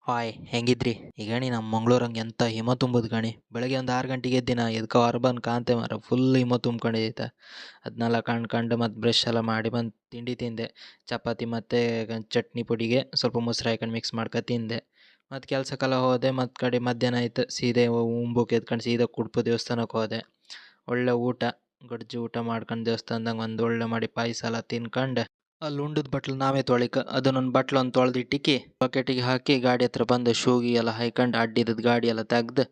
Hi ಹೆಂಗಿದ್ರಿ ಈಗ ಗಣಿ ನಮ್ಮ ಮಂಗ್ಳೂರಂಗೆ ಎಂಥ ಹಿಮ ತುಂಬೋದು ಗಣಿ ಬೆಳಗ್ಗೆ ಒಂದು 6 ಗಂಟೆಗೆ ಎದ್ದಿನ ಎದ್ಕೋ ಹೊರಬಂದು ಕಾಂತೆ ಮಾರ ಫುಲ್ ಹಿಮ ತುಂಬ್ಕೊಂಡಿದ್ದೈತೆ. ಅದನ್ನೆಲ್ಲ ಕಂಡು ಮತ್ತು ಬ್ರಷ್ ಎಲ್ಲ ಮಾಡಿ ಬಂದು ತಿಂಡಿ ತಿಂದೆ. ಚಪಾತಿ ಮತ್ತು ಚಟ್ನಿ ಪುಡಿಗೆ ಸ್ವಲ್ಪ ಮೊಸರು ಹಾಕೊಂಡು ಮಿಕ್ಸ್ ಮಾಡ್ಕೊ ತಿಂದೆ. ಮತ್ತು ಕೆಲ್ಸಕ್ಕೆಲ್ಲ ಹೋದೆ. ಮತ್ತು ಕಡೆ ಮಧ್ಯಾಹ್ನ ಆಯ್ತು, ಸೀದೆ ಉಂಬುಕ್ ಎದ್ಕೊಂಡು ಸೀದಾ ಕುಡ್ಪು ದೇವಸ್ಥಾನಕ್ಕೆ ಹೋದೆ. ಒಳ್ಳೆ ಊಟ, ಗಡ್ಜು ಊಟ ಮಾಡ್ಕೊಂಡು ದೇವಸ್ಥಾನದಾಗ ಒಂದು ಒಳ್ಳೆ ಮಾಡಿ ಪಾಯಸ ಎಲ್ಲ ತಿನ್ಕೊಂಡು ಅಲ್ಲಿ ಉಂಡದ ಬಟ್ಲು ನಾವೇ ತೊಳಿಕ ಅದನ್ನೊಂದು ಬಟ್ಲು ಒಂದು ತೊಳೆದಿಟ್ಟಿಕ್ಕಿ ಬಕೆಟಿಗೆ ಹಾಕಿ ಗಾಡಿ ಹತ್ರ ಬಂದು ಶೂಗಿ ಎಲ್ಲ ಹಾಯ್ಕೊಂಡು ಅಡ್ಡಿದ್ದದ ಗಾಡಿ ಎಲ್ಲ ತೆಗ್ದು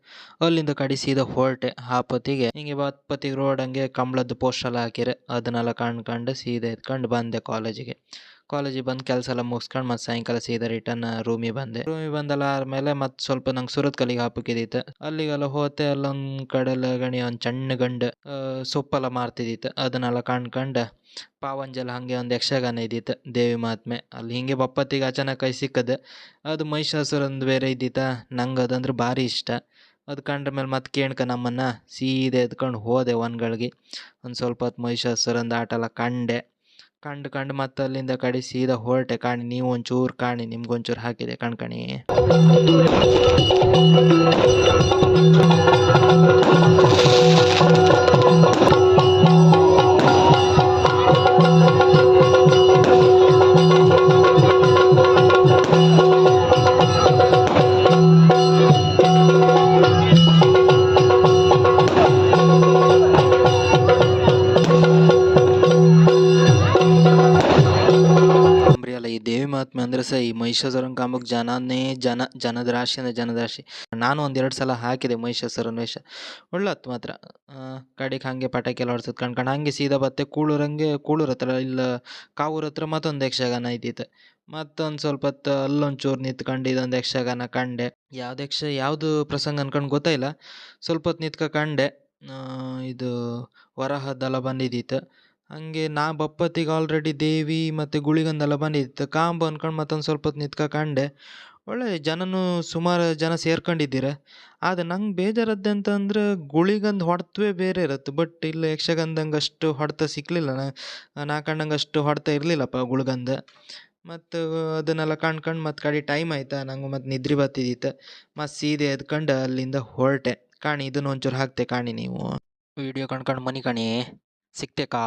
ಅಲ್ಲಿಂದ ಕಡೆ ಸೀದಾ ಹೊರಟೆ. ಹಾಪತಿಗೆ ಹಿಂಗೆ ಬತ್ಪತಿಗೆ ರೋಡ್ ಹಂಗೆ ಕಂಬಳದ್ದು ಪೋಸ್ಟ್ ಎಲ್ಲ ಹಾಕಿರೆ ಅದನ್ನೆಲ್ಲ ಕಂಡ್ಕೊಂಡು ಸೀದಾ ಎತ್ಕೊಂಡು ಬಂದೆ ಕಾಲೇಜಿಗೆ ಬಂದು ಕೆಲಸ ಎಲ್ಲ ಮುಗಿಸ್ಕೊಂಡು ಮತ್ತು ಸಾಯಂಕಾಲ ಸೀದಾ ರಿಟರ್ನ್ ರೂಮಿಗೆ ಬಂದಲ್ಲ ಆದಮೇಲೆ ಮತ್ತು ಸ್ವಲ್ಪ ನಂಗೆ ಸುರತ್ ಕಲ್ಲಿಗೆ ಹಾಪಕ್ಕಿದ್ದಿತ್ತು. ಅಲ್ಲಿಗೆಲ್ಲ ಹೋತೆ. ಅಲ್ಲೊಂದು ಕಡೆಲ್ಲ ಗಣಿ ಒಂದು ಸಣ್ಣ ಗಂಡು ಸೊಪ್ಪೆಲ್ಲ ಮಾರ್ತಿದ್ದಿತ್ತು. ಅದನ್ನೆಲ್ಲ ಕಂಡ್ಕೊಂಡು ಪಾವಂಜಲ ಹಾಗೆ ಒಂದು ಯಕ್ಷಗಾನ ಇದ್ದಿತ್ತು, ದೇವಿ ಮಹಾತ್ಮೆ. ಅಲ್ಲಿ ಹಿಂಗೆ ಬಪ್ಪತ್ತಿಗೆ ಅಚಾನಕ್ ಕೈ ಸಿಕ್ಕದು. ಅದು ಮಹಿಷಾಸುರಂದು ಬೇರೆ ಇದ್ದಿತ್ತ. ನಂಗೆ ಅದಂದ್ರೆ ಭಾರಿ ಇಷ್ಟ. ಅದು ಕಂಡ್ರ ಮೇಲೆ ಮತ್ತೆ ಕೇಳ್ಕ ನಮ್ಮನ್ನು ಸೀದೆ ಎದ್ಕೊಂಡು ಹೋದೆ ಒನ್ಗಳಿಗೆ. ಒಂದು ಸ್ವಲ್ಪ ಹೊತ್ತು ಮಹಿಷಾಸುರಂದು ಆಟ ಎಲ್ಲ ಕಂಡು ಮತ್ತೆ ಅಲ್ಲಿಂದ ಕಡೆ ಸೀದಾ ಹೊರಟೆ. ಕಾಣಿ ನೀವು ಒಂಚೂರು ಕಾಣಿ, ನಿಮ್ಗೊಂಚೂರು ಹಾಕಿದೆ ಕಣ್ಕಣಿ. ಅಲ್ಲ ಈ ದೇವಿ ಮಹಾತ್ಮೆ ಅಂದರೆ ಈ ಮಹಿಷಾಸುರನ ಕಾಂಬಕ್ಕೆ ಜನದ ರಾಶಿ ಅಂದರೆ ಜನದ ರಾಶಿ. ನಾನು 1-2 ಸಲ ಹಾಕಿದೆ ಮಹಿಷಾಸುರನ ವೇಷ. ಒಳ್ಳತ್ತು ಮಾತ್ರ. ಕಡೆಗೆ ಹಾಗೆ ಪಟಾಕಿ ಎಲ್ಲ ಹೊಡ್ಸೋದು ಕಂಡ್ಕೊಂಡು ಹಾಗೆ ಸೀದಾ ಬತ್ತೆ ಕೂಳೂರ್ ಹತ್ರ ಇಲ್ಲ ಕಾವೂರ್ ಹತ್ರ ಮತ್ತೊಂದು ಯಕ್ಷಗಾನ ಇದ್ದಿತ್ತು. ಮತ್ತೊಂದು ಸ್ವಲ್ಪ ಹೊತ್ತು ಅಲ್ಲೊಂಚೂರು ನಿಂತ್ಕೊಂಡು ಇದೊಂದು ಯಕ್ಷಗಾನ ಕಂಡೆ. ಯಾವುದು ಪ್ರಸಂಗ ಅನ್ಕೊಂಡು ಗೊತ್ತಾಯಿಲ್ಲ. ಸ್ವಲ್ಪ ಹೊತ್ತು ನಿಂತ್ಕ ಕಂಡೆ. ಇದು ವರಹದ್ದೆಲ್ಲ ಬಂದಿದ್ದಿತ್ತು. ಹಂಗೆ ನಾ ಬಪ್ಪತ್ತಿಗೆ ಆಲ್ರೆಡಿ ದೇವಿ ಮತ್ತು ಗುಳಿಗಂದೆಲ್ಲ ಬಂದಿತ್ತು. ಕಾಂಬ ಅನ್ಕೊಂಡು ಮತ್ತೊಂದು ಸ್ವಲ್ಪ ಹೊತ್ತು ನಿಂತ್ಕ ಕಂಡೆ. ಒಳ್ಳೆ ಸುಮಾರು ಜನ ಸೇರ್ಕೊಂಡಿದ್ದೀರ. ಆದರೆ ನಂಗೆ ಬೇಜಾರದ್ದಂತಂದ್ರೆ ಗುಳಿಗಂದು ಹೊಡೆತವೇ ಬೇರೆ ಇರುತ್ತೆ. ಬಟ್ ಇಲ್ಲ ಯಕ್ಷಗಾನದಂಗೆ ಅಷ್ಟು ಹೊಡೆತ ಸಿಕ್ಕಲಿಲ್ಲ. ನಾ ಕಂಡಂಗೆ ಅಷ್ಟು ಹೊಡೆತ ಇರಲಿಲ್ಲಪ್ಪ ಗುಳ್ಗಂದು. ಮತ್ತು ಅದನ್ನೆಲ್ಲ ಕಂಡ್ಕೊಂಡು ಮತ್ತು ಕಡೆ ಟೈಮ್ ಆಯ್ತಾ, ನಂಗೆ ಮತ್ತು ನಿದ್ರೆ ಬತ್ತಿದ್ದಿತ್ತು. ಮತ್ತು ಸೀದೆ ಎದ್ಕೊಂಡು ಅಲ್ಲಿಂದ ಹೊರಟೆ. ಕಾಣಿ ಇದನ್ನು ಒಂಚೂರು ಹಾಕ್ತೆ ಕಾಣಿ ನೀವು ವಿಡಿಯೋ ಕಂಡ್ಕೊಂಡು ಮನಿ ಕಾಣಿ ಸಿಕ್ತೆ ಕಾ.